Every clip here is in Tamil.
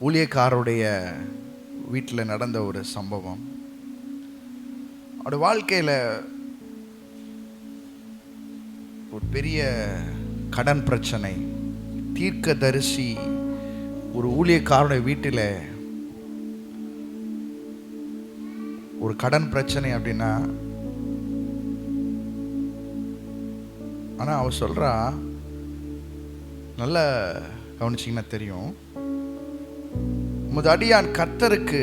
ஊழியக்காரருடைய வீட்டில் நடந்த ஒரு சம்பவம். அவருடைய வாழ்க்கையில் ஒரு பெரிய கடன் பிரச்சனை. தீர்க்கதரிசி ஒரு ஊழியக்காரருடைய வீட்டில் ஒரு கடன் பிரச்சனை அப்படின்னா, ஆனால் அவர் சொல்கிறா, நல்லா கவனிச்சிங்கன்னா தெரியும், உமது அடியான் கர்த்தருக்கு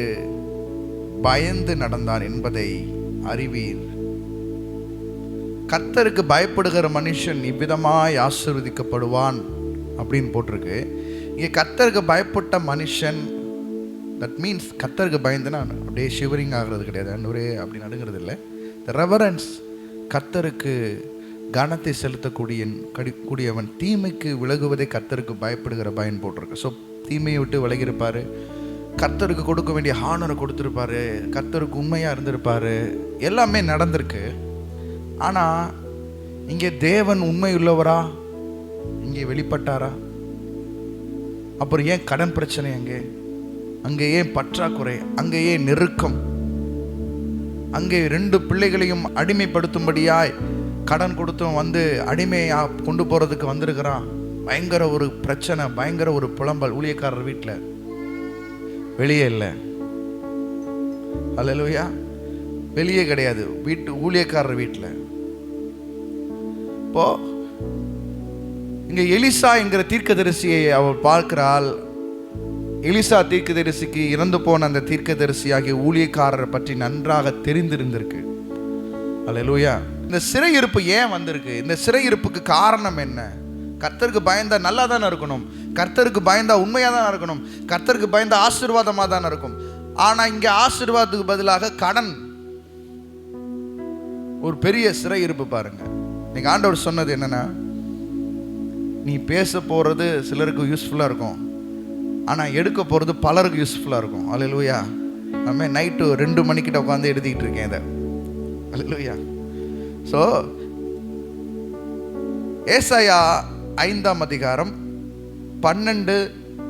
பயந்து நடந்தான் என்பதை அறிவீர். கர்த்தருக்கு பயப்படுகிற மனுஷன் இவ்விதமாய் ஆசீர்வதிக்கப்படுவான் அப்படின்னு போட்டிருக்கு. இங்கே கர்த்தருக்கு பயப்பட்ட மனுஷன், தட் மீன்ஸ் கர்த்தருக்கு பயந்துனா அப்படியே ஷிவரிங் ஆகிறது கிடையாது, அன்றுவரே அப்படி நடுங்கிறது இல்லை. த ரெவரன்ஸ், கர்த்தருக்கு கனத்தை செலுத்தக்கூடியவன் தீமைக்கு விலகுவதை கர்த்தருக்கு பயப்படுகிற பயன் போட்டிருக்கு. ஸோ தீமையை விட்டு விலகியிருப்பார், கர்த்தருக்கு கொடுக்க வேண்டிய ஹானரை கொடுத்துருப்பாரு, கர்த்தருக்கு உண்மையாக இருந்திருப்பார், எல்லாமே நடந்திருக்கு. ஆனால் இங்கே தேவன் உண்மை உள்ளவரா இங்கே வெளிப்பட்டாரா? அப்புறம் ஏன் கடன் பிரச்சனை? அங்கே ஏன் பற்றாக்குறை? அங்கே ஏன் நெருக்கம்? அங்கே 2 பிள்ளைகளையும் அடிமைப்படுத்தும்படியாய் கடன் கொடுத்தும் வந்து அடிமையாக கொண்டு போகிறதுக்கு வந்திருக்கிறான். பயங்கர ஒரு பிரச்சனை, பயங்கர ஒரு புலம்பல் ஊழியக்காரர் வீட்டில். வெளியே இல்லை, அல்லேலூயா, வெளியே கிடையாது, ஊழியக்காரர் வீட்டில். இப்போ இங்கே எலிசா என்கிற தீர்க்கதரிசியை அவள் பார்க்கிறாள். எலிசா தீர்க்கதரிசிக்கு இறந்து போன அந்த தீர்க்கதரிசியாகிய ஊழியக்காரரை பற்றி நன்றாக தெரிந்திருந்திருக்கு. அல்லேலூயா. இந்த சிறையிருப்பு ஏன் வந்திருக்கு? இந்த சிறையிருப்புக்கு காரணம் என்ன? கர்த்தருக்கு பயந்தா நல்லா தானே இருக்கணும், கர்த்தருக்கு பயந்தா உண்மையாக தானே இருக்கணும், கர்த்தருக்கு பயந்தா ஆசீர்வாதமாக தானே இருக்கும். ஆனால் இங்கே ஆசீர்வாதத்துக்கு பதிலாக கடன், ஒரு பெரிய சிறையிருப்பு. பாருங்க, இன்னைக்கு ஆண்டவர் சொன்னது என்னன்னா, நீ பேச போகிறது சிலருக்கு யூஸ்ஃபுல்லாக இருக்கும், ஆனால் எடுக்க போகிறது பலருக்கு யூஸ்ஃபுல்லாக இருக்கும். அல்லேலூயா. நம்ம நைட்டு 2 மணிக்கிட்ட உட்காந்து எழுதிக்கிட்டு இருக்கேன் இதை. அல்லேலூயா. ஸோ ஏசாயா 5ஆம் அதிகாரம் 12,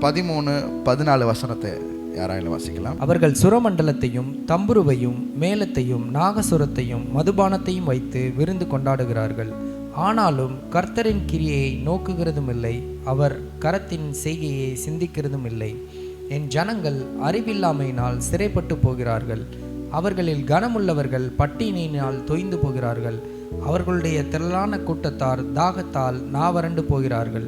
13, 14 வசனத்தை யாராயிலும் வாசிக்கலாம். அவர்கள் சுரமண்டலத்தையும் தம்புருவையும் மேளத்தையும் நாகசுரத்தையும் மதுபானத்தையும் வைத்து விருந்து கொண்டாடுகிறார்கள். ஆனாலும் கர்த்தரின் கிரியை நோக்குகிறதும் இல்லை, அவர் கரத்தின் செய்கையை சிந்திக்கிறதும் இல்லை. என் ஜனங்கள் அறிவில்லாமையினால் சிறைப்பட்டு போகிறார்கள். அவர்களில் கனமுள்ளவர்கள் பட்டினியினால் தொய்ந்து போகிறார்கள். அவர்களுடைய திரளான கூட்டத்தார் தாகத்தால் நாவறண்டு போகிறார்கள்.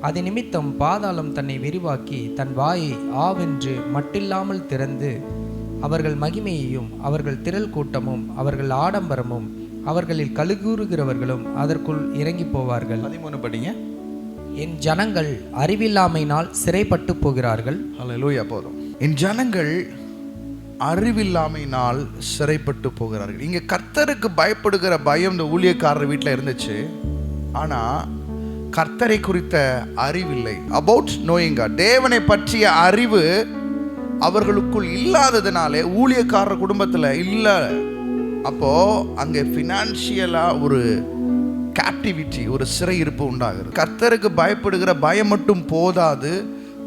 அது நிமித்தம் பாதாளம் தன்னை விரிவாக்கி தன் வாயை ஆவென்று மட்டில்லாமல் திறந்து, அவர்கள் மகிமையையும் அவர்கள் திரள் கூட்டமும் அவர்கள் ஆடம்பரமும் அவர்களில் கழுகூறுகிறவர்களும் அதற்குள் இறங்கி போவார்கள். 13 படிங்க. என் ஜனங்கள் அறிவில்லாமையினால் சிறைப்பட்டு போகிறார்கள். அல்லேலூயா. போதும். என் ஜனங்கள் அறிவில்லாமையினால் சிறைப்பட்டு போகிறார்கள். இங்கே கர்த்தருக்கு பயப்படுகிற பயம் இந்த ஊழியக்காரர் வீட்டில் இருந்துச்சு. ஆனால் கர்த்தரை குறித்த அறிவில்லை. அபவுட் நோயிங் காட், தேவனை பற்றிய அறிவு அவர்களுக்குள் இல்லாததுனாலே ஊழியக்காரர் குடும்பத்தில் இல்லை. அப்போது அங்கே ஃபினான்ஷியலாக ஒரு கேப்டிவிட்டி, ஒரு சிறையிருப்பு உண்டாகுது. கர்த்தருக்கு பயப்படுகிற பயம் மட்டும் போதாது,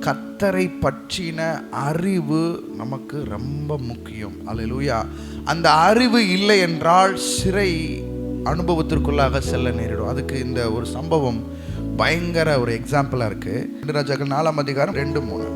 கர்த்தரை பற்றின அறிவு நமக்கு ரொம்ப முக்கியம். அல்லேலூயா. அந்த அறிவு இல்லை என்றால் சிறை அனுபவத்திற்குள்ளாக செல்ல நேரிடும். அதுக்கு இந்த ஒரு சம்பவம் பயங்கர ஒரு எக்ஸாம்பிளாக இருக்குது. 2 ராஜாக்கள் 4ஆம் அதிகாரம் 2, 3.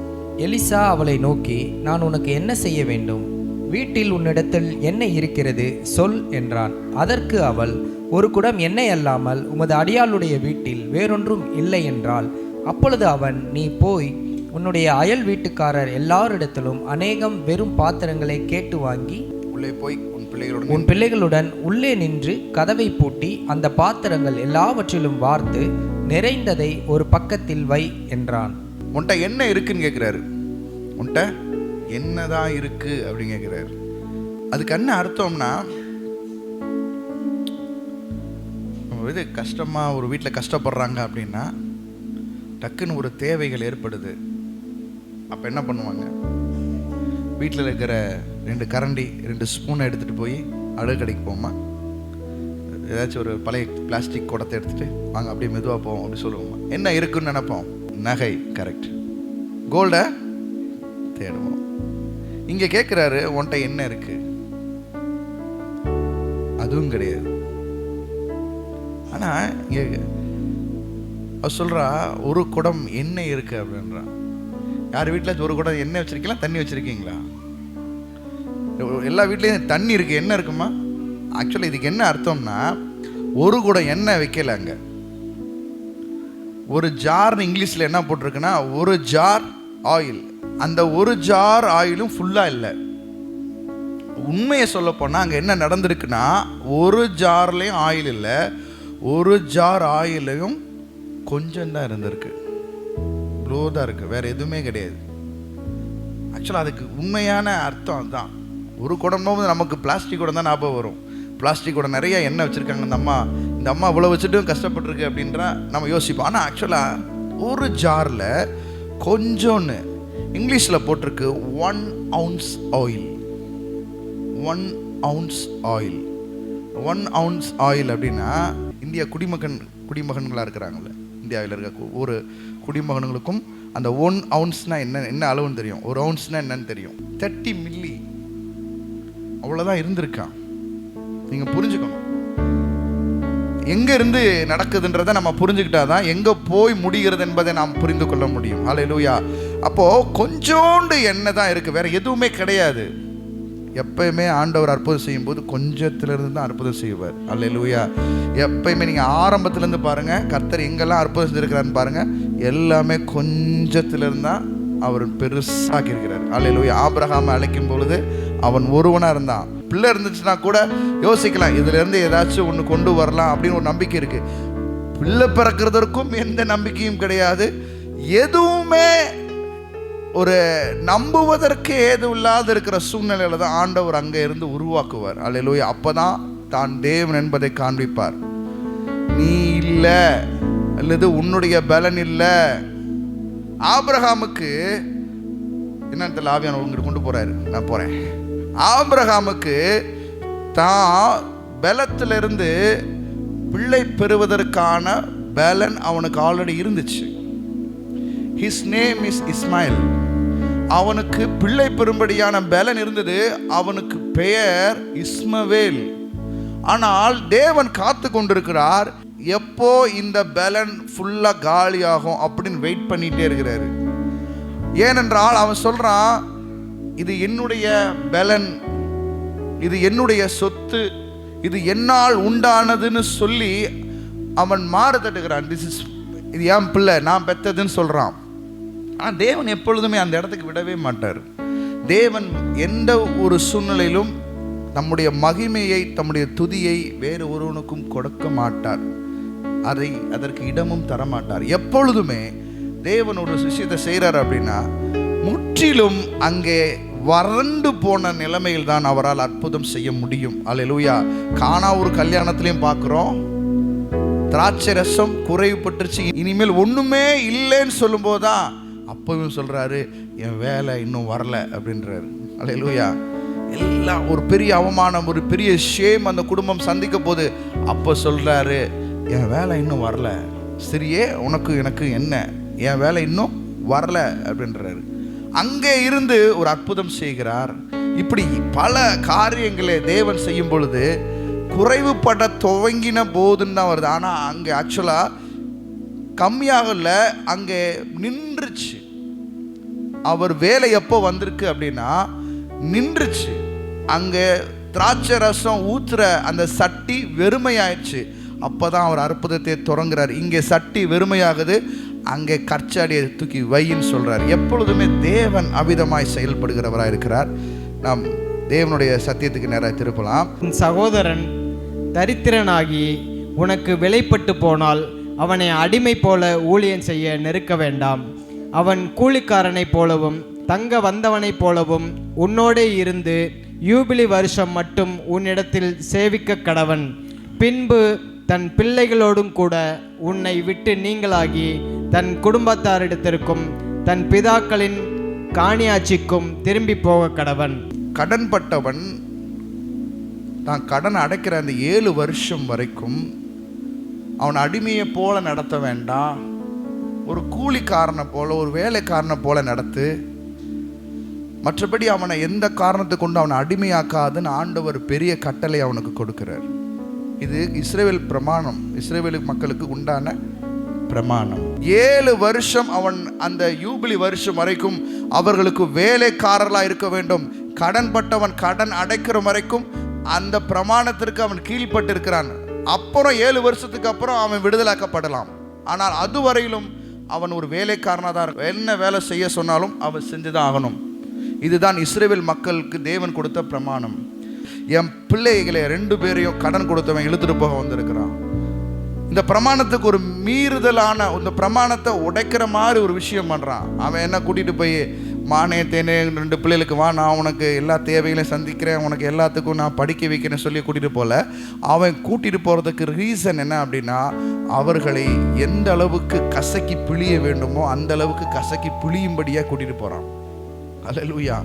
எலிசா அவளை நோக்கி, நான் உனக்கு என்ன செய்ய வேண்டும்? வீட்டில் உன்னிடத்தில் எண்ணெய் இருக்கிறது, சொல் என்றான். அதற்கு அவள், ஒரு குடம் எண்ணெய் அல்லாமல் உமது அடியாளுடைய வீட்டில் வேறொன்றும் இல்லை என்றாள். அப்பொழுது அவன், நீ போய் உன்னுடைய அயல் வீட்டுக்காரர் எல்லாரிடத்திலும் அநேகம் வெறும் பாத்திரங்களை கேட்டு வாங்கி உள்ளே போய் உன் பிள்ளைகளுடன் உள்ளே நின்று கதவை பூட்டி அந்த பாத்திரங்கள் எல்லாவற்றிலும் வார்த்து நிறைந்ததை ஒரு பக்கத்தில் வை என்றான். உன்ட்ட என்ன இருக்குன்னு கேட்குறாரு. உன்ட்ட என்னதான் இருக்கு அப்படின்னு கேட்குறாரு. அதுக்கு என்ன அர்த்தம்னா, இது கஷ்டமாக ஒரு வீட்டில் கஷ்டப்படுறாங்க அப்படின்னா டக்குன்னு ஒரு தேவைகள் ஏற்படுது. அப்போ என்ன பண்ணுவாங்க? வீட்டில் இருக்கிற 2 கரண்டி 2 ஸ்பூனை எடுத்துகிட்டு போய் அழகு கடைக்கு போமா, ஏதாச்சும் ஒரு பழைய பிளாஸ்டிக் குடத்தை எடுத்துகிட்டு வாங்க அப்படியே மெதுவாக போவோம் அப்படி சொல்லுவோமா? என்ன இருக்குன்னு நினைப்போம்? நகை. கரெக்ட். கோல்டை தேடுவோம். இங்க கேட்கிறாரு, உன்கிட்ட என்ன இருக்கு? அதுவும் கிடையாது. ஆனா இங்க அவ சொல்றா, ஒரு குடம் எண்ணெய் இருக்கு அப்படின்றா. யார் வீட்டில் ஒரு குடம் எண்ணெய் வச்சிருக்கீங்களா, தண்ணி வச்சிருக்கீங்களா? எல்லா வீட்லேயும் தண்ணி இருக்கு, என்ன இருக்குமா? ஆக்சுவலி இதுக்கு என்ன அர்த்தம்னா, ஒரு குடம் எண்ணெய் வைக்கல அங்க. ஒரு ஜார்னு இங்கிலீஷில் என்ன போட்டிருக்குன்னா, ஒரு ஜார் ஆயில். அந்த ஒரு ஜார் ஆயிலும் ஃபுல்லாக இல்லை. உண்மையை சொல்ல போனால் அங்கே என்ன நடந்திருக்குன்னா, ஒரு ஜார்லேயும் ஆயில் இல்லை, ஒரு ஜார் ஆயிலையும் கொஞ்சம் தான் இருந்திருக்கு. இவ்வளோ தான் இருக்குது, வேறு எதுவுமே கிடையாது. ஆக்சுவலாக அதுக்கு உண்மையான அர்த்தம் அதுதான். ஒரு குடம் போது நமக்கு பிளாஸ்டிக் குடம் தான் ஞாபகம் வரும். பிளாஸ்டிக் குடம் நிறைய எண்ணெய் வச்சுருக்காங்க இந்த அம்மா இவ்வளோ வச்சுட்டும் கஷ்டப்பட்டுருக்கு அப்படின்றா நம்ம யோசிப்போம். ஆனால் ஆக்சுவலாக ஒரு ஜாரில் கொஞ்சோன்னு இங்கிலீஷில் போட்டிருக்கு 1 ounce oil. 1 ounce oil. 1 ounce oil அப்படின்னா, இந்தியா குடிமகன்களாக இருக்கிறாங்கல்ல, இந்தியாவில் இருக்க ஒரு குடிமகன்களுக்கும் அந்த 1 ounceனா என்ன அளவுன்னு தெரியும். ஒரு ounceனா என்னன்னு தெரியும். 30 மில்லி அவ்வளோதான் இருந்திருக்கான். நீங்கள் புரிஞ்சுக்கணும், எங்கே இருந்து நடக்குதுன்றதை நம்ம புரிஞ்சுக்கிட்டாதான் எங்கே போய் முடிகிறது என்பதை நாம் புரிந்து கொள்ள முடியும். அல்லேலூயா. அப்போது கொஞ்சோண்டு எண்ணெய் தான் இருக்குது, வேறு எதுவுமே கிடையாது. எப்பயுமே ஆண்டவர் அற்புதம் செய்யும்போது கொஞ்சத்திலிருந்து தான் அற்புதம் செய்வார். அல்லேலூயா. எப்பயுமே நீங்கள் ஆரம்பத்திலேருந்து பாருங்கள், கர்த்தர் எங்கெல்லாம் அற்புதம் செஞ்சுருக்கிறான்னு பாருங்கள், எல்லாமே கொஞ்சத்திலிருந்து தான் அவர் பெருசாக்கி இருக்கிறார். அல்லேலூயா. ஆபிரகாமை அழைக்கும் பொழுது அவன் ஒருவனாக இருந்தான். பிள்ளை இருந்துச்சுன்னா கூட யோசிக்கலாம், இதுலேருந்து ஏதாச்சும் ஒன்று கொண்டு வரலாம் அப்படின்னு ஒரு நம்பிக்கை இருக்குது. பிள்ளை பிறக்கிறதற்கும் எந்த நம்பிக்கையும் கிடையாது. எதுவுமே ஒரு நம்புவதற்கு ஏதும் இல்லாத இருக்கிற சூழ்நிலையில தான் ஆண்டவர் அங்கே இருந்து உருவாக்குவார். அல்லேலூயா. அப்பதான் தான் தேவன் என்பதை காண்பிப்பார். நீ இல்லை அல்லது உன்னுடைய பலன் இல்லை. ஆபிரகாமுக்கு என்னன்னு தெரியல, ஆவியானவர் உங்ககிட்ட கொண்டு போறாரு, நான் போறேன். ஆபிரகாமுக்கு தான் பலத்திலிருந்து பிள்ளை பெறுவதற்கான பலன் அவனுக்கு ஆல்ரெடி இருந்துச்சு. His name is Ismail. அவனுக்கு பிள்ளை பெறும்படியான பலன் இருந்தது. அவனுக்கு பெயர் இஸ்மவேல். ஆனால் தேவன் காத்து கொண்டிருக்கிறார், எப்போ இந்த பலன் ஃபுல்லா காலியாகும் அப்படின்னு வெயிட் பண்ணிட்டே இருக்கிறாரு. ஏனென்றால் அவன் சொல்றான், இது என்னுடைய பலன், இது என்னுடைய சொத்து, இது என்னால் உண்டானதுன்னு சொல்லி அவன் மாறு தட்டுகிறான். இது என் பிள்ளை, நான் பெற்றதுன்னு சொல்றான். ஆனால் தேவன் எப்பொழுதுமே அந்த இடத்துக்கு விடவே மாட்டார். தேவன் எந்த ஒரு சூழ்நிலையிலும் நம்முடைய மகிமையை, தம்முடைய துதியை வேறு ஒருவனுக்கும் கொடுக்க மாட்டார். அதற்கு இடமும் தரமாட்டார். எப்பொழுதுமே தேவன் ஒரு விஷயத்தை செய்கிறார் அப்படின்னா, முற்றிலும் அங்கே வறண்டு போன நிலைமையில் தான் அவரால் அற்புதம் செய்ய முடியும். அல்லேலூயா. கானா ஒரு கல்யாணத்திலையும் பார்க்குறோம், திராட்சை ரசம் குறைவுபட்டுருச்சு, இனிமேல் ஒன்றுமே இல்லைன்னு சொல்லும்போது தான் அப்பவும் சொல்கிறாரு, என் வேலை இன்னும் வரல அப்படின்றாரு. அல்லேலூயா. எல்லாம் ஒரு பெரிய அவமானம், ஒரு பெரிய ஷேம் அந்த குடும்பம் சந்திக்க போது அப்போ சொல்கிறாரு, என் வேலை இன்னும் வரல, சரியே உனக்கு எனக்கு என்ன, என் வேலை இன்னும் வரல அப்படின்றாரு. அங்கே இருந்து ஒரு அற்புதம் செய்கிறார். இப்படி பல காரியங்களை தேவன் செய்யும் பொழுது குறைவுபட துவங்கின போதுன்னு தான் வருது. ஆனால் அங்கே ஆக்சுவலாக கம்மியாகல, அங்கே நின்றுச்சு. அவர் வேலை எப்போ வந்திருக்கு அப்படின்னா நின்றுச்சு. அங்கே திராட்சை ரசம் ஊற்றுற அந்த சட்டி வெறுமையாயிடுச்சு. அப்போதான் அவர் அற்புதத்தை தொடங்குறார். இங்கே சட்டி வெறுமையாகுது, அங்கே கற்சாடியை தூக்கி வையின்னு சொல்றார். எப்பொழுதுமே தேவன் அவிதமாய் செயல்படுகிறவராக இருக்கிறார். நாம் தேவனுடைய சத்தியத்துக்கு நேராக திருப்பலாம். உன் சகோதரன் தரித்திரனாகி உனக்கு விலைப்பட்டு போனால் அவனை அடிமை போல ஊழியம் செய்ய நெருக்க வேண்டாம். அவன் கூலிக்காரனைப் போலவும் தங்க வந்தவனைப் போலவும் உன்னோடே இருந்து யூபிலி வருஷம் மட்டும் உன்னிடத்தில் சேவிக்க கடவன். பின்பு தன் பிள்ளைகளோடும் கூட உன்னை விட்டு நீங்களாகி தன் குடும்பத்தாரிடத்திற்கும் தன் பிதாக்களின் காணியாட்சிக்கும் திரும்பி போக கடவன். கடன்பட்டவன் தான் கடன் அடைக்கிற அந்த 7 வருஷம் வரைக்கும் அவன் அடிமையை போல நடத்த வேண்டாம், ஒரு கூலிக்காரனை போல, ஒரு வேலைக்காரனை போல நடத்து. மற்றபடி அவனை எந்த காரணத்தை கொண்டு அவனை அடிமையாக்காதுன்னு ஆண்டவர் பெரிய கட்டளை அவனுக்கு கொடுக்கிறார். இது இஸ்ரவேல் பிரமாணம், இஸ்ரவேல் மக்களுக்கு உண்டான பிரமாணம். 7 வருஷம் அவன் அந்த யூபிலி வருஷம் வரைக்கும் அவர்களுக்கு வேலைக்காரர்களாக இருக்க வேண்டும். கடன் பட்டவன் கடன் அடைக்கிற வரைக்கும் அந்த பிரமாணத்திற்கு அவன் கீழ்பட்டு இருக்கிறான். அப்புறம் 7 வருஷத்துக்கு அப்புறம் அவன் விடுதலாக்கப்படலாம். ஆனால் அதுவரையிலும் அவன் ஒரு வேலைக்காரனாக தான் இருக்கும். என்ன வேலை செய்ய சொன்னாலும் அவன் செஞ்சுதான் ஆகணும். இதுதான் இஸ்ரவேல் மக்களுக்கு தேவன் கொடுத்த பிரமாணம். என் பிள்ளைகளை 2 பேரையும் கடன் கொடுத்தவன் இழுத்துட்டு போக வந்திருக்கிறான். இந்த பிரமாணத்துக்கு ஒரு மீறுதலான, இந்த பிரமாணத்தை உடைக்கிற மாதிரி ஒரு விஷயம் பண்ணுறான். அவன் என்ன கூட்டிகிட்டு போய் மானே தேனே 2 பிள்ளைகளுக்கு வா, நான் உனக்கு எல்லா தேவைகளையும் சந்திக்கிறேன், உனக்கு எல்லாத்துக்கும் நான் படிக்க வைக்கிறேன்னு சொல்லி கூட்டிகிட்டு போகல. அவன் கூட்டிகிட்டு போகிறதுக்கு ரீசன் என்ன அப்படின்னா, அவர்களை எந்த அளவுக்கு கசக்கி பிழிய வேண்டுமோ அந்த அளவுக்கு கசக்கி பிழியும்படியாக கூட்டிகிட்டு போகிறான். அல்லேலூயா.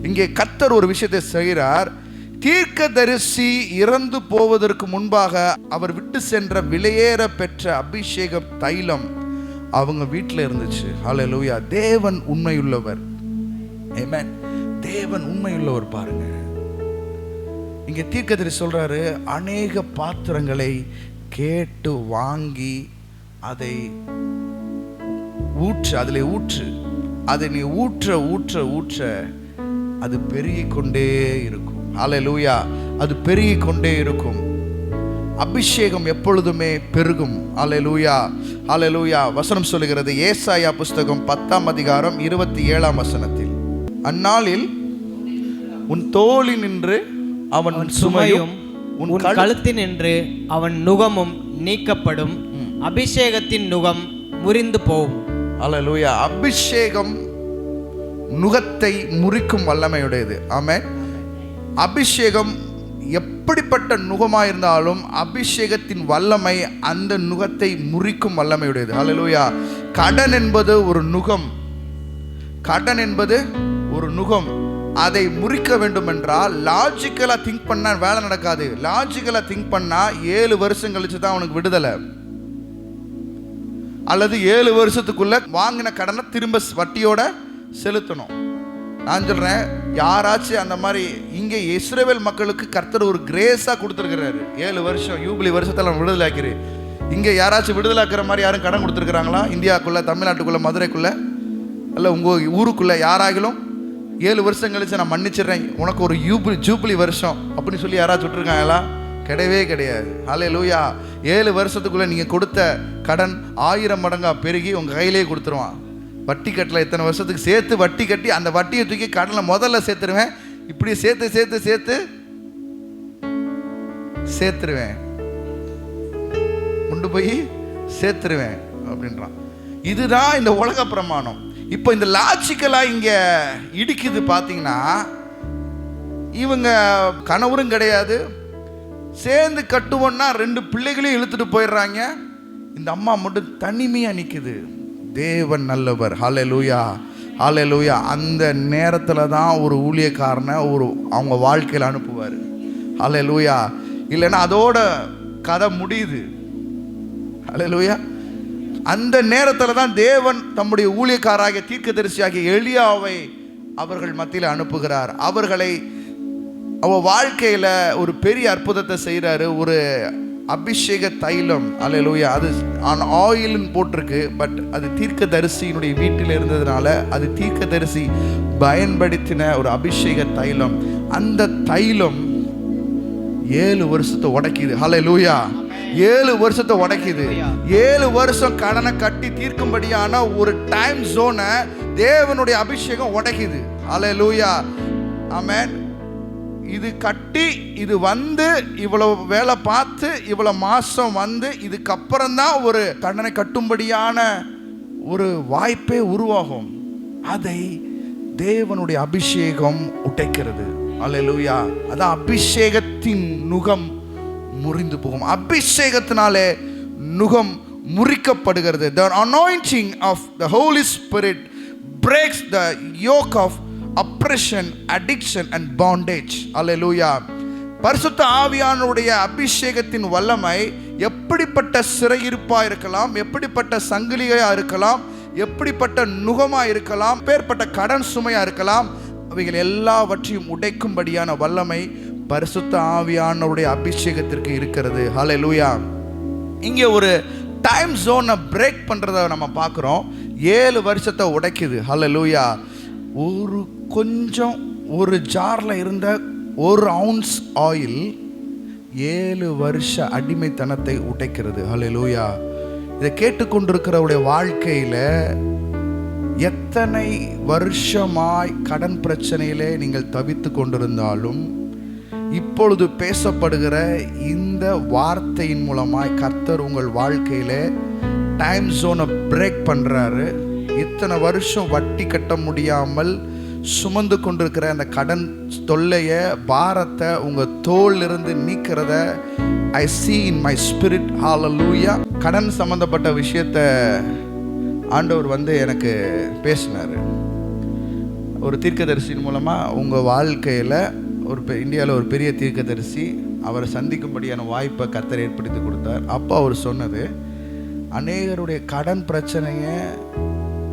இங்கே கர்த்தர் ஒரு விஷயத்தை செய்கிறார். தீர்க்கதரிசி இறந்து போவதற்கு முன்பாக அவர் விட்டு சென்ற விலையேற பெற்ற அபிஷேக தைலம் அவங்க வீட்டில் இருந்துச்சு. அல்லேலூயா. தேவன் உண்மையுள்ளவர். ஆமென். தேவன் உண்மையுள்ளவர். பாருங்க, இங்க தீர்க்கதரிசி சொல்றாரு, அநேக பாத்திரங்களை கேட்டு வாங்கி அதை ஊற்று, அதில் ஊற்று, அதை நீ ஊற்ற ஊற்ற ஊற்ற அது பெருகிக் கொண்டே இருக்கும். அல்லேலூயா. அது பெருகிக் கொண்டே இருக்கும். அபிஷேகம் எப்பொழுதுமே பெருகும். அல்லேலூயா, அல்லேலூயா. வசனம் சொல்லுகிறது, ஏசாயா புஸ்தகம் 10ஆம் அதிகாரம் 27ஆம் வசனத்தில், அந்நாளில் உன் தோளில் நின்று அவன் சுமையும் உன் கழுத்தின் நின்று அவன் நுகமும் நீக்கப்படும், அபிஷேகத்தின் நுகம் முறிந்து போகும். அல்லேலூயா. அபிஷேகம் நுகத்தை முறிக்கும் வல்லமையுடையது. ஆமென். அபிஷேகம் எப்படிப்பட்ட நுகமாக இருந்தாலும் அபிஷேகத்தின் வல்லமை அந்த நுகத்தை முறிக்கும் வல்லமையுடையது. அல்லேலூயா. கடன் என்பது ஒரு நுகம். கடன் என்பது ஒரு நுகம். அதை முறிக்க வேண்டும் என்றால் லாஜிக்கலாக திங்க் பண்ணா வேலை நடக்காது. லாஜிக்கலாக திங்க் பண்ணா 7 வருஷம் கழிச்சு தான் அவனுக்கு விடுதலை, அல்லது 7 வருஷத்துக்குள்ள வாங்கின கடனை திரும்ப வட்டியோட செலுத்தணும். நான் சொல்றேன், யாராச்சும் அந்த மாதிரி இங்கே இஸ்ரவேல் மக்களுக்கு கர்த்தர் ஒரு கிரேஸாக கொடுத்துருக்கிறாரு. 7 வருஷம் யூபிலி வருஷத்தில் அவன் விடுதலை ஆக்கிறேன். இங்கே யாராச்சும் விடுதலை ஆக்கிற மாதிரி யாரும் கடன் கொடுத்துருக்குறாங்களா? இந்தியாவுக்குள்ளே, தமிழ்நாட்டுக்குள்ளே, மதுரைக்குள்ளே, இல்லை உங்கள் ஊருக்குள்ளே யாராகிலும் 7 வருஷம் கழிச்சு நான் மன்னிச்சிடுறேன், உனக்கு ஒரு ஜூபிலி வருஷம் அப்படின்னு சொல்லி யாராச்சும் விட்டுருக்காங்களா? கிடையவே கிடையாது. அல்லேலூயா. 7 வருஷத்துக்குள்ளே நீங்கள் கொடுத்த கடன் 1000 மடங்காக பெருகி உங்கள் கையிலே கொடுத்துருவான். வட்டி கட்டல இத்தனை வருஷத்துக்கு சேர்த்து வட்டி கட்டி அந்த வட்டியை தூக்கி கடனை முதல்ல சேர்த்துருவேன். இப்படி சேர்த்து சேர்த்து சேர்த்து சேர்த்துருவேன், கொண்டு போய் சேர்த்துருவேன் அப்படின்றான். இதுதான் இந்த உலக பிரமாணம். இப்போ இந்த லாஜிக்கலா இங்க இடிக்குது. பார்த்தீங்கன்னா இவங்க கணவரும் கிடையாது, சேர்ந்து கட்டுவோன்னா 2 பிள்ளைகளையும் இழுத்துட்டு போயிடுறாங்க. இந்த அம்மா மட்டும் தனிமையா நிக்குது. தேவன் நல்லவர். ஹல்லேலூயா, ஹல்லேலூயா. அந்த நேரத்தில் தான் ஒரு ஊழியக்காரனை அவங்க வாழ்க்கையில் அனுப்புவார். ஹல்லேலூயா. இல்லைன்னா அதோட கதை முடியுது. ஹல்லேலூயா. அந்த நேரத்தில் தான் தேவன் தம்முடைய ஊழியக்காராகிய தீர்க்கதரிசியாகிய எலியாவை அவர்கள் மத்தியில் அனுப்புகிறார். அவர்களை வாழ்க்கையில் ஒரு பெரிய அற்புதத்தை செய்கிறாரு. ஒரு அபிஷேக தைலம். அல்லேலூயா. அது ஆயில்னு போட்டிருக்கு, பட் அது தீர்க்கதரிசியினுடைய வீட்டில் இருந்ததுனால அது தீர்க்கதரிசி பயன்படுத்தின ஒரு அபிஷேக தைலம். அந்த தைலம் 7 வருஷத்தை உடைக்குது. அல்லேலூயா. 7 வருஷத்தை உடைக்குது. 7 வருஷம் கடனை கட்டி தீர்க்கும்படியான ஒரு டைம் ஜோனை தேவனுடைய அபிஷேகம் உடைக்குது. அல்லேலூயா. ஆமென். இது கட்டி இது வந்து இவ்வளவு வேலை பார்த்து இவ்வளவு மாசம் வந்து இதுக்கப்புறம் தான் ஒரு கடனை கட்டும்படியான ஒரு வாய்ப்பே உருவாகும். அதை தேவனுடைய அபிஷேகம் உடைக்கிறது. அல்லேலூயா. அதான் அபிஷேகத்தின் நுகம் முறிந்து போகும். அபிஷேகத்தினாலே நுகம் முறிக்கப்படுகிறது. The anointing of the Holy Spirit breaks the yoke of oppression, addiction and bondage. Hallelujah. பரிசுத்த ஆவியானவருடைய அபிஷேகத்தின் வல்லமை எப்படிப்பட்ட சிறையிருப்பா இருக்கலாம், எப்படிப்பட்ட சங்கிலியா இருக்கலாம், எப்படிப்பட்ட நுகமா இருக்கலாம், எப்பேற்பட்ட கடன் சுமையா இருக்கலாம், அவைகள் எல்லாவற்றையும் உடைக்கும்படியான வல்லமை பரிசுத்த ஆவியானவருடைய அபிஷேகத்திற்கு இருக்கிறது. ஹல்லேலூயா. இங்கே ஒரு டைம் ஜோனை பிரேக் பண்ணுறத நம்ம பார்க்குறோம். 7 வருஷத்தை உடைக்குது. ஹல்லேலூயா. ஒரு ஜாரில் இருந்த 1 ounce ஆயில் 7 வருஷ அடிமைத்தனத்தை உடைக்கிறது. ஹல்லேலூயா. இதை கேட்டுக்கொண்டிருக்கிறவருடைய வாழ்க்கையில் எத்தனை வருஷமாய் கடன் பிரச்சனையிலே நீங்கள் தவித்து கொண்டிருந்தாலும் இப்பொழுது பேசப்படுகிற இந்த வார்த்தையின் மூலமாய் கர்த்தர் உங்கள் வாழ்க்கையில டைம் ஜோனை பிரேக் பண்றாரு. இத்தனை வருஷம் வட்டி கட்ட முடியாமல் சுமந்து கொண்டிருக்கிற அந்த கடன் தொல்லைய பாரத்தை உங்க தோளில் இருந்து நீக்கிறத ஐ see in my spirit. ஹல்லேலூயா. கடன் சம்பந்தப்பட்ட விஷயத்தை ஆண்டவர் எனக்கு பேசினாரு. ஒரு தீர்க்கதரிசியின் மூலமா உங்க வாழ்க்கையில இந்தியாவில் ஒரு பெரிய தீர்க்கதரிசி அவரை சந்திக்கும்படியான வாய்ப்பை கர்த்தர் ஏற்படுத்தி கொடுத்தார். அப்போ அவர் சொன்னது, அநேகருடைய கடன் பிரச்சனையை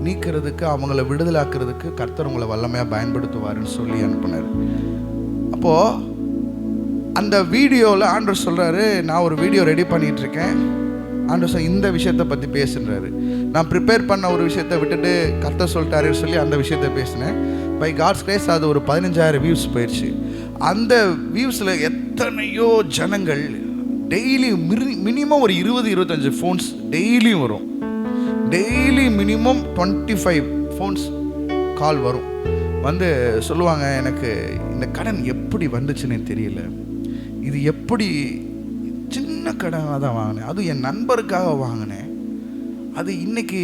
நீக்கிறதுக்கு, அவங்கள விடுதலாக்குறதுக்கு கர்த்தர் உங்களை வல்லமையாக பயன்படுத்துவாருன்னு சொல்லி அனுப்புனார். அப்போது அந்த வீடியோவில் ஆண்டவர் சொல்கிறாரு, நான் ஒரு வீடியோ ரெடி பண்ணிகிட்ருக்கேன். ஆண்டவர் இந்த விஷயத்தை பற்றி பேசுகிறாரு. நான் ப்ரிப்பேர் பண்ண ஒரு விஷயத்தை விட்டுட்டு கர்த்தர் சொல்லிட்டாருன்னு சொல்லி அந்த விஷயத்தை பேசினேன். பை காட்ஸ் கிரேஸ் அது ஒரு 15,000 வியூஸ் போயிடுச்சு. அந்த வியூஸில் எத்தனையோ ஜனங்கள் டெய்லி மினிமம் ஒரு 20-25 ஃபோன்ஸ் டெய்லியும் வரும். டெய்லி மினிமம் 25 ஃபோன்ஸ் கால் வரும். சொல்லுவாங்க, எனக்கு இந்த கடன் எப்படி வந்துச்சுன்னு தெரியல, இது எப்படி, சின்ன கடனாக தான் வாங்கினேன், அதுவும் என் நண்பருக்காக வாங்கினேன், அது இன்னைக்கு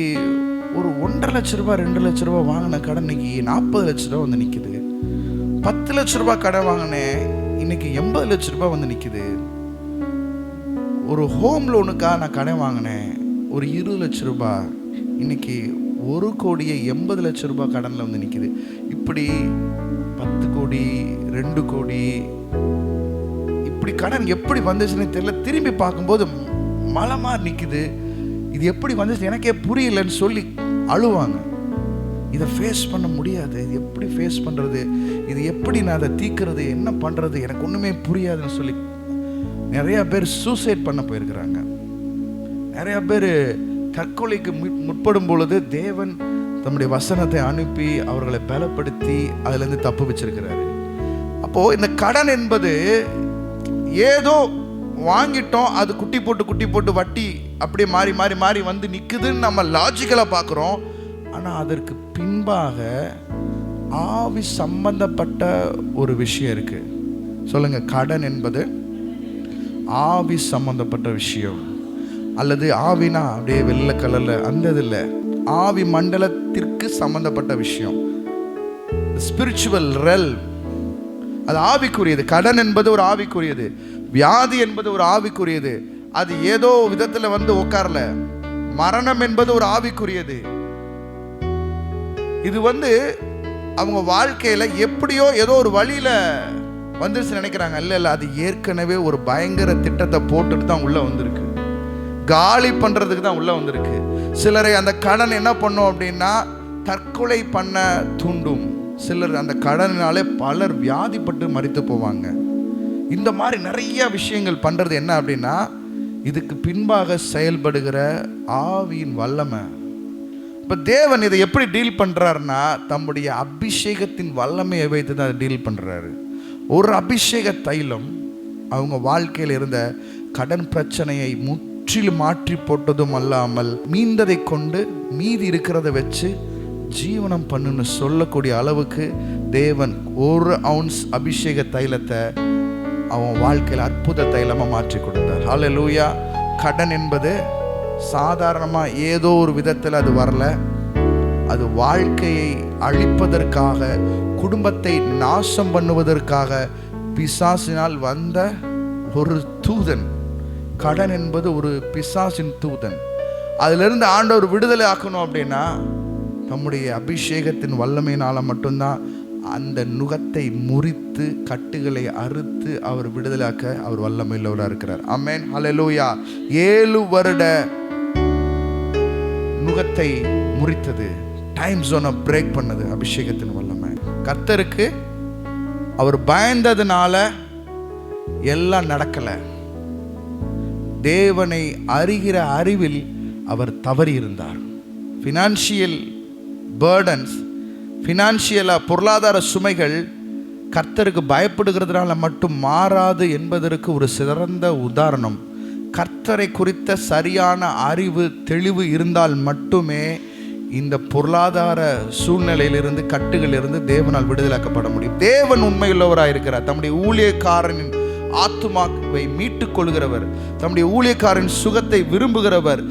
ஒரு 1.5 லட்ச ரூபா 2 லட்ச ரூபா வாங்கின கடன் இன்னைக்கு 40 லட்ச ரூபா வந்து நிற்குது. 10 லட்ச ரூபா கடன் வாங்கினேன், இன்னைக்கு 80 லட்ச ரூபா வந்து நிற்குது. ஒரு ஹோம் லோனுக்காக நான் கடன் வாங்கினேன் ஒரு 20 லட்ச ரூபா, இன்னைக்கு 1,80 லட்ச ரூபாய் கடனில் வந்து நிற்குது. இப்படி 10 கோடி 2 கோடி இப்படி கடன் எப்படி வந்துச்சுன்னு தெரியல. திரும்பி பார்க்கும்போது மலை மாதிரி நிற்குது. இது எப்படி வந்துச்சு எனக்கே புரியலன்னு சொல்லி அழுவாங்க. இதை ஃபேஸ் பண்ண முடியாது, இது எப்படி ஃபேஸ் பண்ணுறது, இது எப்படி நான் அதை தீர்க்கிறது, என்ன பண்ணுறது, எனக்கு ஒன்றுமே புரியாதுன்னு சொல்லி நிறையா பேர் சூசைட் பண்ண போயிருக்கிறாங்க. நிறையா பேர் தற்கொலைக்கு முற்படும் பொழுது தேவன் தம்முடைய வசனத்தை அனுப்பி அவர்களை பலப்படுத்தி அதிலிருந்து தப்பு வச்சிருக்கிறாரு. அப்போது இந்த கடன் என்பது ஏதோ வாங்கிட்டோம், அது குட்டி போட்டு வட்டி அப்படியே மாறி மாறி மாறி வந்து நிற்குதுன்னு நம்ம லாஜிக்கலாக பார்க்குறோம். ஆனால் அதற்கு பின்பாக ஆவி சம்பந்தப்பட்ட ஒரு விஷயம் இருக்கு. சொல்லுங்க, கடன் என்பது ஆவி சம்பந்தப்பட்ட விஷயம். அல்லது ஆவினா அப்படியே வெள்ளை கலர்ல அந்த இதில் ஆவி மண்டலத்திற்கு சம்பந்தப்பட்ட விஷயம். ஸ்பிரிச்சுவல் ரெல், அது ஆவிக்குரியது. கடன் என்பது ஒரு ஆவிக்குரியது, வியாதி என்பது ஒரு ஆவிக்குரியது. அது ஏதோ விதத்தில் வந்து உட்காரல. மரணம் என்பது ஒரு ஆவிக்குரியது. இது அவங்க வாழ்க்கையில எப்படியோ ஏதோ ஒரு வழியில வந்துருச்சு நினைக்கிறாங்க. இல்ல அது ஏற்கனவே ஒரு பயங்கர திட்டத்தை போட்டுட்டு தான் உள்ள வந்திருக்கு, காலி பண்றதுக்கு தான் உள்ள வந்திருக்கு. சிலரை அந்த கடன் என்ன பண்ணும் அப்படின்னா தற்கொலை பண்ண தூண்டும். சிலர் அந்த கடனாலே பலர் வியாதிப்பட்டு மரித்து போவாங்க. இந்த மாதிரி நிறைய விஷயங்கள் பண்றது என்ன அப்படின்னா இதுக்கு பின்பாக செயல்படுகிற ஆவியின் வல்லமை. இப்போ தேவன் இதை எப்படி டீல் பண்ணுறாருன்னா தம்முடைய அபிஷேகத்தின் வல்லமையை வைத்து தான் டீல் பண்ணுறாரு. ஒரு அபிஷேக தைலம் அவங்க வாழ்க்கையில் இருந்த கடன் பிரச்சனையை முற்றிலும் மாற்றி போட்டதும் அல்லாமல் மீந்ததை கொண்டு மீதி இருக்கிறத வச்சு ஜீவனம் பண்ணுன்னு சொல்லக்கூடிய அளவுக்கு தேவன் 1 ounce அபிஷேக தைலத்தை அவன் வாழ்க்கையில் அற்புத தைலமாக மாற்றி கொடுத்தார். ஹல்லேலூயா. கடன் என்பது சாதாரணமாக ஏதோ ஒரு விதத்தில் அது வரல. அது வாழ்க்கையை அழிப்பதற்காக, குடும்பத்தை நாசம் பண்ணுவதற்காக பிசாசினால் வந்த ஒரு தூதன். கடன் என்பது ஒரு பிசாசின் தூதன். அதிலிருந்து ஆண்டவர் விடுதலை ஆக்கணும் அப்படின்னா நம்முடைய அபிஷேகத்தின் வல்லமையினால மட்டும்தான் அந்த நுகத்தை முறித்து கட்டுகளை அறுத்து அவர் விடுதலாக்க அவர் வல்லமையுள்ளவராக இருக்கிறார். ஆமென். ஹல்லேலூயா. 7 வருட நுகத்தை முறித்தது, டைம் ஜோனை பிரேக் பண்ணது அபிஷேகத்தின் வல்லமை. கர்த்தருக்கு அவர் பயந்ததுனால எல்லாம் நடக்கலை. தேவனை அறிகிற அறிவில் அவர் தவறி இருந்தார். ஃபினான்ஷியல் பேர்டன்ஸ், ஃபினான்ஷியலாக பொருளாதார சுமைகள் கர்த்தருக்கு பயப்படுகிறதுனால மட்டும் மாறாது என்பதற்கு ஒரு சிறந்த உதாரணம். கர்த்தரை குறித்த சரியான அறிவு தெளிவு இருந்தால் மட்டுமே இந்த பொருளாதார சூழ்நிலையிலிருந்து கட்டுகளிலிருந்து தேவனால் விடுதலாக்கப்பட முடியும். தேவன் உண்மையுள்ளவராக இருக்கிறார். தம்முடைய ஊழியக்காரனின் ஆத்துமாவை மீட்டுக் கொள்கிறவர், தம்முடைய ஊழியக்காரன் சுகத்தை விரும்புகிறவர்.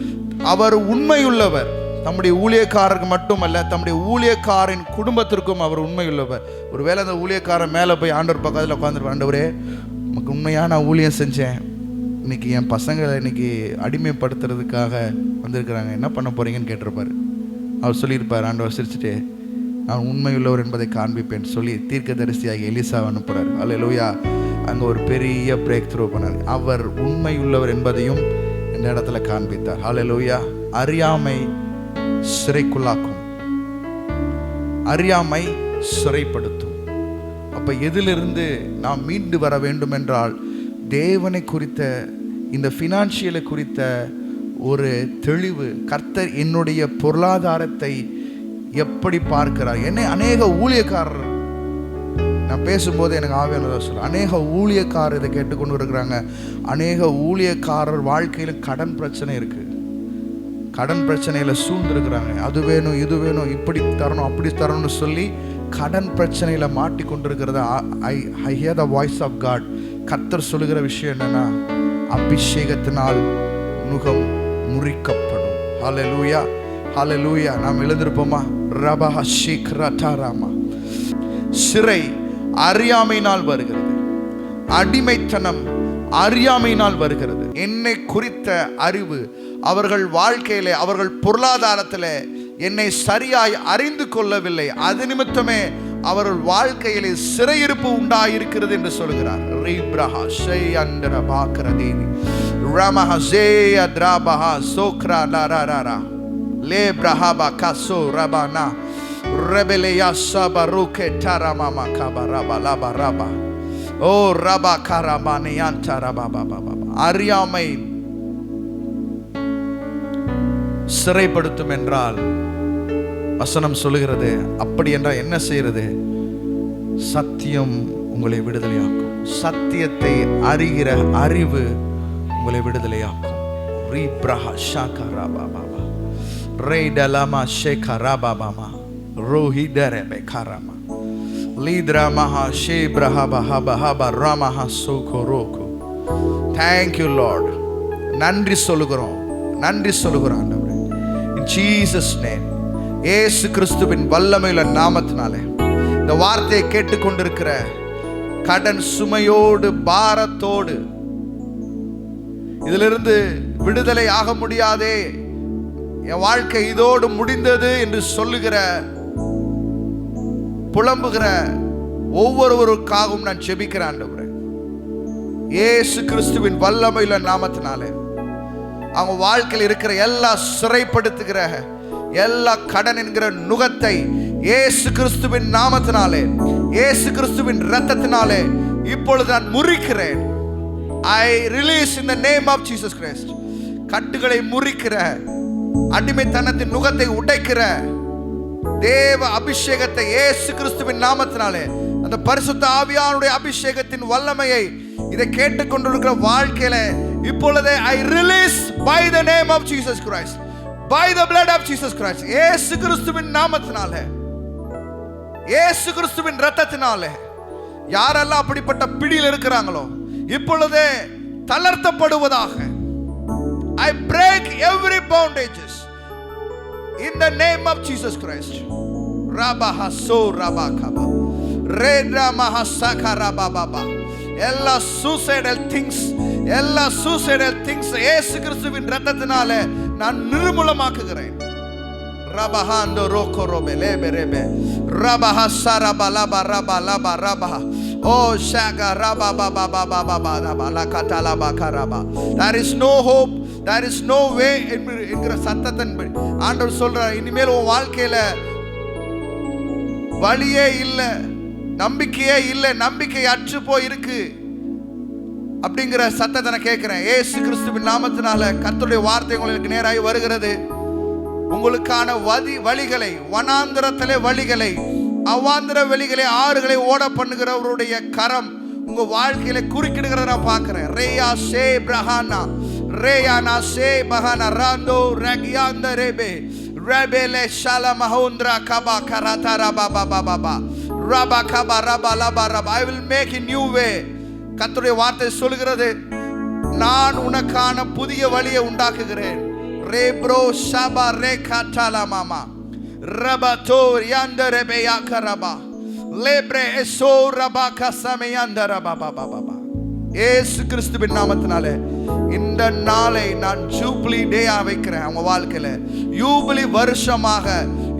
அவர் உண்மையுள்ளவர். தம்முடைய ஊழியக்காரருக்கு மட்டுமல்ல, தம்முடைய ஊழியக்காரின் குடும்பத்திற்கும் அவர் உண்மையுள்ளவர். ஒருவேளை அந்த ஊழியக்காரன் மேலே போய் ஆண்டவர் பக்கத்தில் உட்காந்துருப்பார், ஆண்டவரே உனக்கு உண்மையாக நான் ஊழியம் செஞ்சேன், இன்னைக்கு என் பசங்களை இன்னைக்கு அடிமைப்படுத்துறதுக்காக வந்திருக்கிறாங்க, என்ன பண்ண போறீங்கன்னு கேட்டிருப்பார். அவர் சொல்லியிருப்பார், ஆண்டவர் சிரிச்சுட்டு நான் உண்மையுள்ளவர் என்பதை காண்பிப்பேன் சொல்லி தீர்க்கதரிசியாகி எலிசாவை அனுப்புகிறார். அல்லேலூயா. அங்கே ஒரு பெரிய பிரேக் த்ரூ பண்ணார். அவர் உண்மையுள்ளவர் என்பதையும் இந்த இடத்துல காண்பித்தார். அல்லேலூயா. அறியாமை சிறைக்குள்ளாக்கும், அறியாமை சிறைப்படுத்தும். அப்ப எதிலிருந்து நாம் மீண்டு வர வேண்டும் என்றால் தேவனை குறித்த இந்த ஃபினான்ஷியலை குறித்த ஒரு தெளிவு. கர்த்தர் என்னுடைய பொருளாதாரத்தை எப்படி பார்க்கிறார்? என்னை அநேக ஊழியக்காரர், நான் பேசும்போது எனக்கு ஆவியானதாக சொல்ல, அநேக ஊழியக்காரர் இதை கேட்டுக்கொண்டு இருக்கிறாங்க. அநேக ஊழியக்காரர் வாழ்க்கையில் கடன் பிரச்சனை இருக்கு, கடன் பிரச்சனையில் சூழ்ந்துருக்கிறாங்க. அது வேணும் இது வேணும், இப்படி தரணும் அப்படி தரணும்னு சொல்லி கடன் பிரச்சனையில் மாட்டி கொண்டிருக்கிறத I hear the voice of God. கர்த்தர் சொல்லுகிற விஷயம் என்னன்னா, அபிஷேகத்தினால் நுகம் முறிக்கப்படும். ஹல்லேலூயா, ஹல்லேலூயா. நாம் எழுந்திருப்போமா? ரபஹ ஷீக்ரதாராமா. சிறை அறியாமையினால் வருகிறது, அடிமைத்தனம் அறியாமையினால் வருகிறது. என்னை குறித்த அறிவு அவர்கள் வாழ்க்கையிலே, அவர்கள் பொருளாதாரத்தில் என்னை சரியாய் அறிந்து கொள்ளவில்லை. அது நிமித்தமே அவர்கள் வாழ்க்கையிலே சிறையிருப்பு உண்டாயிருக்கிறது என்று சொல்கிறார். ரீப்ரஹா ஷேயந்தரபா கரதீனி ரமஹ ஜேயத்ராபஹா சோக்ரா லரரரா லேப்ரஹபா கசோ ரபனா ரெபெலேயா சபருகே தரமாமா கபரபா லபரபா ஓ ரபா கரபானியான்ட ரபாபா. அறியாமை சிறைப்படுத்தும் என்றால் வசனம் சொல்லுகிறது. அப்படி என்றால் என்ன செய்யறது? சத்தியம் உங்களை விடுதலையாக்கும். சத்தியத்தை அறிகிற அறிவு உங்களை விடுதலையாக்கும். ரீப்ரஹா ஷாகராபாபா ரேடலமா ஷேகராபாபா ரோஹிதரபே கரமா லீத்ரமஹா ஷேப்ரஹபஹபஹப ரமஹா சோகோரோகோ. Thank you Lord. நன்றி சொல்லுகிறோம், நன்றி சொல்லுகிறோம் ஆண்டவரே. இன் ஜீசஸ் நேம், இயேசு கிறிஸ்துவின் வல்லமையுள்ள நாமத்தினாலே இந்த வார்த்தையை கேட்டுக்கொண்டிருக்கிற கடன் சுமையோடு பாரத்தோடு இதிலிருந்து விடுதலை ஆக முடியாதே, என் வாழ்க்கை இதோடு முடிந்தது என்று சொல்லுகிற புலம்புகிற ஒவ்வொருவருக்காகவும் நான் ஜெபிக்கிறேன் ஆண்டவரே. இயேசு கிறிஸ்துவின் வல்லமையுள்ள நாமத்தினாலே அவங்க வாழ்க்கையில் இருக்கிற எல்லா சிறைப்படுத்துகிற எல்லா கடன் என்கிற நுகத்தை இயேசு கிறிஸ்துவின் நாமத்தினாலே, இயேசு கிறிஸ்துவின் இரத்தத்தினாலே இப்பொழுது நான் முறிக்கிறேன். I release in the name of Jesus Christ. கட்டுகளை முறிக்கிற, அடிமைத்தனத்தின் நுகத்தை உடைக்கிற தேவ அபிஷேகத்தை இயேசு கிறிஸ்துவின் நாமத்தினாலே, அந்த பரிசுத்த ஆவியானுடைய அபிஷேகத்தின் வல்லமையை இதை கேட்டுக்கொண்டிருக்கிற வாழ்க்கையில இப்பொழுதே I release by the name of Jesus Christ, by the blood of Jesus Christ. இயேசு கிறிஸ்துவின் நாமத்தினாலே, இயேசு கிறிஸ்துவின் இரத்தத்தினாலே யாரெல்லாம் அப்படிப்பட்ட பிடியில் இருக்கிறாங்களோ இப்பொழுதே தளர்த்தப்படுவதாக. I break every bondages in the name of Jesus Christ. Rabaha so rabakaba redra mahasaka rababa. எல்லா suicidal things, எல்லா suicidal things இயேசு கிறிஸ்துவின் இரத்தத்தினாலே நான் நிர்மூலமாக்குகிறேன். ரபஹாந்தோ ரோகோ ரோபே லேபே ரேபே ரபஹா சரபா லபா ரபா லபா ரபா ஓ ஷாகா ரபா பாபா பாபா பாபா ரபா லகதா லபா கரபா. There is no hope, there is no way என்கிற சத்தத்தின்படி ஆண்டவர் சொல்றார், இனிமேல் உன் வாழ்க்கையில வழியே இல்லை, நம்பிக்கையே இல்லை, நம்பிக்கை அற்று போய் இருக்கு அப்படிங்கிற சத்தத்தை நான் கேட்கிறேன். இயேசு கிறிஸ்துவின் நாமத்தினால கர்த்தருடைய வார்த்தை உங்களுக்கு நேராக வருகிறது. உங்களுக்கான வழிகளை, வனாந்திரத்திலே வழிகளை, அவாந்திர வெளிகளை, ஆறுகளை ஓட பண்ணுகிறவருடைய கரம் உங்க வாழ்க்கையில குறுக்கிடுகிறத நான் பார்க்கிறேன். ரேயா சே பிரஹானா ரேயானா சே பஹானா ராண்டோ ரகியாந்த ரேபே ரபேலே ஷாலா மஹோந்திரா கபா கராதா ரபா பாபா பாபா ரபா கபா ரபா லபா ரபா. I will make a new way. கர்த்தருடைய வார்த்தை சொல்கிறது, நான் உனக்கான புதிய வழியை உண்டாக்குகிறேன். ரேப்ரோ ஷபா ரே காட்டாலா மாமா ரபா யாந்த ரபே யாக்கரபா லேப்ரே எசோ ரபா கசமே யாந்த ரபா பாபா பாபா. இயேசு கிறிஸ்துவின் நாமத்தினாலே இந்த நாளை நான் ஜூப்ளி டேயா வைக்கிறேன். அவங்க வாழ்க்கையில யூபிலி வருஷமாக,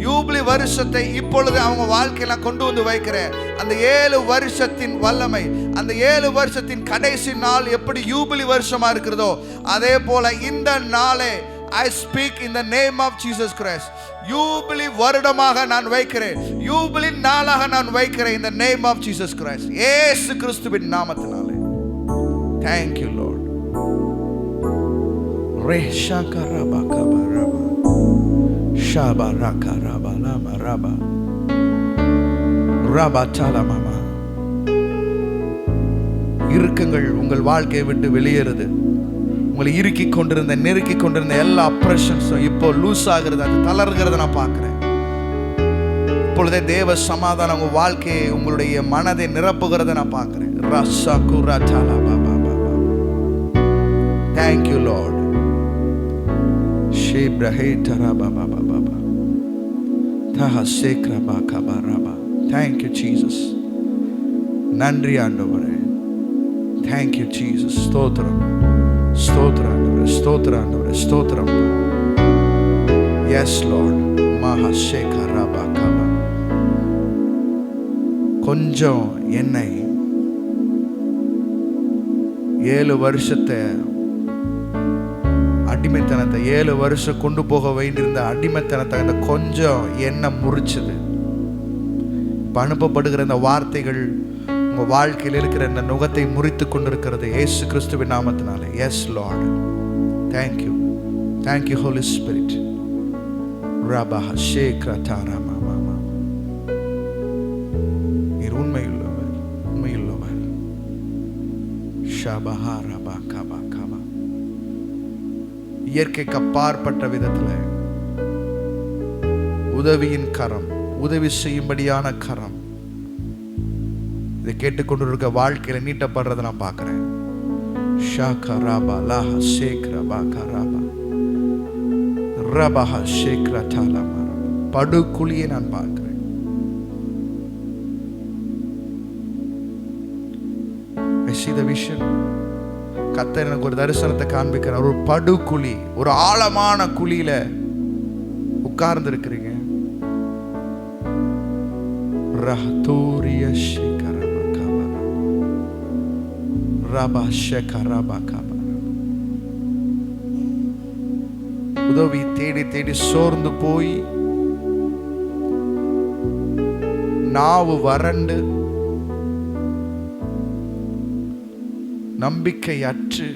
யூபிலி வருஷத்தை இப்பொழுது அவங்க வாழ்க்கையில கொண்டு வந்து வைக்கிறேன். அந்த 7 வருஷத்தின் வல்லமை, அந்த 7 வருஷத்தின் கடைசி நாள் எப்படி யூபிலி வருஷமா இருக்கிறதோ அதே போல இந்த நாளை I speak in the name of Jesus Christ. யூபிலி வருடமாக நான் வைக்கிறேன், யூபிலி நாளாக நான் வைக்கிறேன் in the name of Jesus Christ. இயேசு கிறிஸ்துவின் நாமத்தினாலே. Thank you Lord. Reshaka raba kaba raba shaba raka raba lama raba raba tala mama. இறுக்கங்கள் உங்கள் வாழ்க்கையை விட்டு வெளியேறுது. உங்களை இறுக்கி கொண்டிருந்த, நெருக்கி கொண்டிருந்த எல்லா அப்ரஷன்ஸும் இப்போ லூஸ் ஆகிறது, அது தளர்கிறத நான் பார்க்கிறேன். இப்பொழுதே தேவ சமாதானம் உங்கள் வாழ்க்கையை, உங்களுடைய மனதை நிரப்புகிறத நான் பார்க்கிறேன். ரசா குரா தாலா Baba Baba. Thank you Lord. ஷேப்ரஹே Tura Baba Baba தஹா சேக்ரா Baja பாரபா. Thank you Jesus. நன்றி ஆண்டவரே. Thank you Jesus. ஸ்தோத்திரம், ஸ்தோத்திரம் ஆண்டவரே, ஸ்தோத்திரம் ஆண்டவரே, ஸ்தோத்திரம். Yes Lord. மஹா சேகரா பாகா. கொஞ்சம் என்னை 7 வருஷத்தை அடிமைத்தனத்தை, 7 வருஷம் கொண்டு போக வேண்டியிருந்த அடிமைத்தனத்தை அந்த கொஞ்சம் என்ன முறிச்சது. இப்போ அனுப்பப்படுகிற இந்த வார்த்தைகள் உங்க வாழ்க்கையில் இருக்கிற இந்த நுகத்தை முறித்து கொண்டிருக்கிறது இயேசு கிறிஸ்துவின் நாமத்தினாலே. Yes Lord. Thank you, thank you Holy Spirit. ரபா ஷேக்ரா தாரா மாமா. நீர் உண்மையுள்ளவர், உண்மையுள்ளவர். ஷபஹா ரபா கபா கபா. இயற்கைக்கு அப்பாற்பட்ட விதத்தில் உதவியின் கரம், உதவி செய்யும்படியான கரம் இதை கேட்டுக்கொண்டிருக்க வாழ்க்கையில நீட்டப்படுறதை நான் பார்க்கிறேன். ஷாகா ராபா லாஹா ஷேக்ரா பாகா ராபா ரபஹா ஷேக்ரா தாலா மாரா. படுகுழியை நான் பார்க்கிறேன். I see the vision. கர்த்தர் எனக்கு ஒரு தரிசனத்தை காண்பிக்கிறார். ஒரு படுகுழி, ஒரு ஆழமான குழியில உட்கார்ந்து இருக்கிறீங்க. ரஹதூரிய ஷேகரா பாகா ரபா ஷேகரா பாகா. உதவி தேடி தேடி சோர்ந்து போய் நாவு வறண்டு நம்பிக்கை அற்று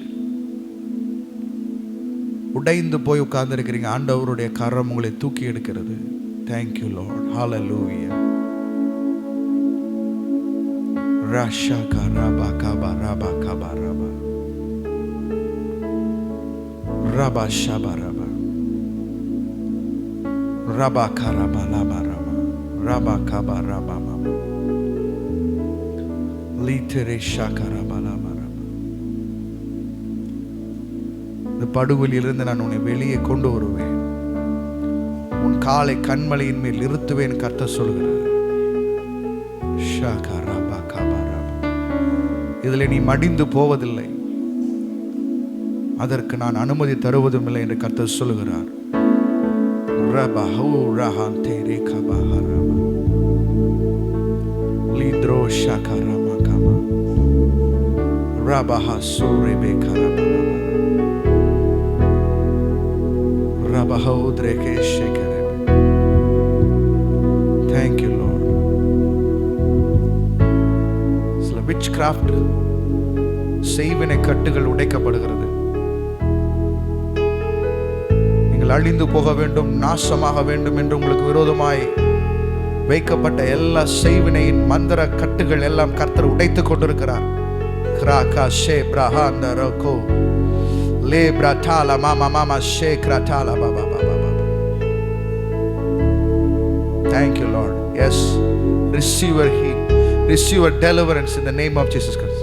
உடைந்து போய் உட்கார்ந்து இருக்கிறீங்க. ஆண்டவருடைய கரம் உங்களை தூக்கி எடுக்கிறது. Thank you Lord. ஹalleluya. ராஷா கரபா கபா ரபா கபா ரபா ரபா ஷபா ரபா ரபா கரபா லபா ரபா ரபா கபா ரபா மாமா லீதரே ஷகரபா லபா. இந்த படுகொலியிலிருந்து நான் உன்னை வெளியே கொண்டு வருவேன். உன் காலை கண்மலையின் மேல் நிறுத்துவேன் கர்த்தர் சொல்கிறார். இதில் நீ மடிந்து போவதில்லை, அதற்கு நான் அனுமதி தருவதும் இல்லை என்று கர்த்தர் சொல்கிறார். Thank you Lord. Which craft செய்வினை கட்டுகள் உடைக்கப்படுகிறது. நீங்கள் அழிந்து போக வேண்டும், நாசமாக வேண்டும் என்று உங்களுக்கு விரோதமாய் வைக்கப்பட்ட எல்லா செய்வினையின் மந்திர கட்டுகள் எல்லாம் கர்த்தர் உடைத்துக் கொண்டிருக்கிறார். கிராகா ஷே பிரஹாந்த ரகோ லே பிரதால மாமா மாமா ஷே கிராதால பாபா பாபா Baba. Thank you, Lord. Yes, receive your healing, receive your deliverance in the name of Jesus Christ.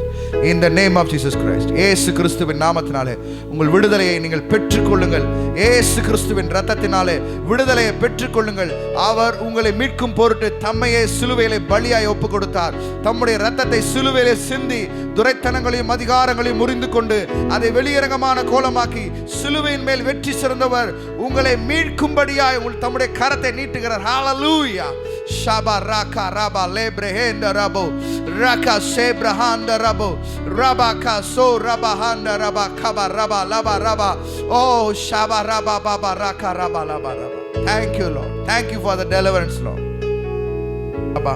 In the name of Jesus Christ. இயேசு கிறிஸ்துவின் நாமத்தினாலே உங்கள் விடுதலையை நீங்கள் பெற்றுக்கொள்ளுங்கள். இயேசு கிறிஸ்துவின் இரத்தத்தினாலே விடுதலையை பெற்றுக்கொள்ளுங்கள். அவர் உங்களை மீட்கும் பொருட்டு தம்மையே சிலுவையிலே பலியாய் ஒப்பு கொடுத்தார். தம்முடைய இரத்தத்தை சிலுவையிலே சிந்தி துரைத்தனங்களையும் அதிகாரங்களையும் முறிந்து கொண்டு அதை வெளியரங்கமான கோலமாக்கி சிலுவையின் மேல் வெற்றி சிறந்தவர் உங்களை மீட்கும்படியாய் உங்கள் தம்முடைய கரத்தை நீட்டுகிறார். ஹalleluya. Shaba raka raba lebrehenda rabo raka sebrahanda rabo rabaka so rabahanda raba kaba raba laba raba. Oh shaba raba baba raka raba laba raba. Thank you, Lord. Thank you for the deliverance, Lord. Baba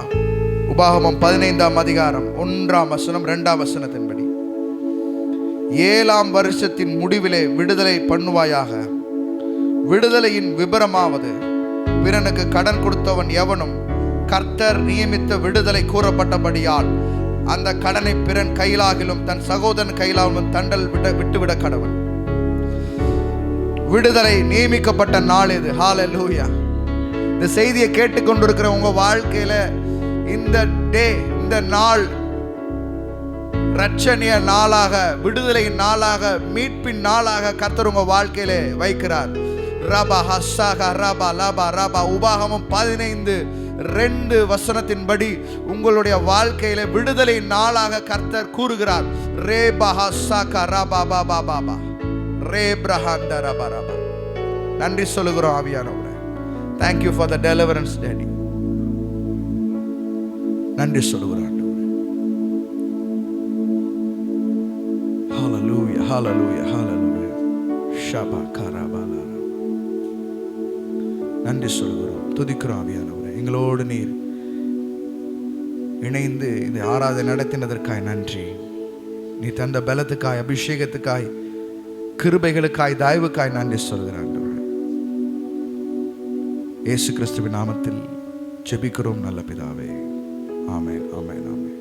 உபாகமம் 15ஆம் அதிகாரம் 1ஆம் வசனம் 2ஆம் வசனத்தின்படி 7ஆம் வருஷத்தின் முடிவிலே விடுதலை பண்ணுவாயாக. விடுதலையின் விபரமாவது, பிறனுக்கு கடன் கொடுத்தவன் எவனும் கர்த்தர் நியமித்த விடுதலை கூறப்பட்டபடியால் அந்த கடனை பிறன் கையிலாகிலும் தன் சகோதரன் கையிலாகிலும் தண்டல் விட்டுவிட கடவன். விடுதலை நியமிக்கப்பட்ட நாள் இது. ஹalleluya. இந்த செய்தியை கேட்டுக்கொண்டிருக்கிற உங்க வாழ்க்கையில இந்த டே, இந்த நாள் ரட்சணிய நாளாக, விடுதலையின் நாளாக, மீட்பின் நாளாக கர்த்தர் உங்க வாழ்க்கையில வைக்கிறார். ரபா ஹஸ்ஸாகா ரபா லபா ரபா. உபாகமம் 15:2 வசனத்தின்படி உங்களுடைய வாழ்க்கையில விடுதலை நாளாக கர்த்தர் கூறுகிறார். ரேபா ஹஸ்ஸாகா ரபா பாபா பாபா ரேப்ரஹாந்த ரபா ரபா. நன்றி சொல்லுகிறோம் ஆவியானவரே. Thank you for the deliverance, Daddy. நன்றி சொல்லுகிறோம். Hallelujah, hallelujah, hallelujah. ஷபா கரபாலா. நன்றி சொல்கிறோம், துதிக்கிறோம் ஆவியானவரே. எங்களோடு நீர் இணைந்து இந்த ஆராதனை நடத்தினதற்காய் நன்றி. நீ தந்த பலத்துக்காய், அபிஷேகத்துக்காய், கிருபைகளுக்காய், தயவுக்காய் நன்றி சொல்கிறான். இயேசு கிறிஸ்துவின் நாமத்தில் ஜெபிக்கிறோம் நல்ல பிதாவே. ஆமென், ஆமென், ஆமென்.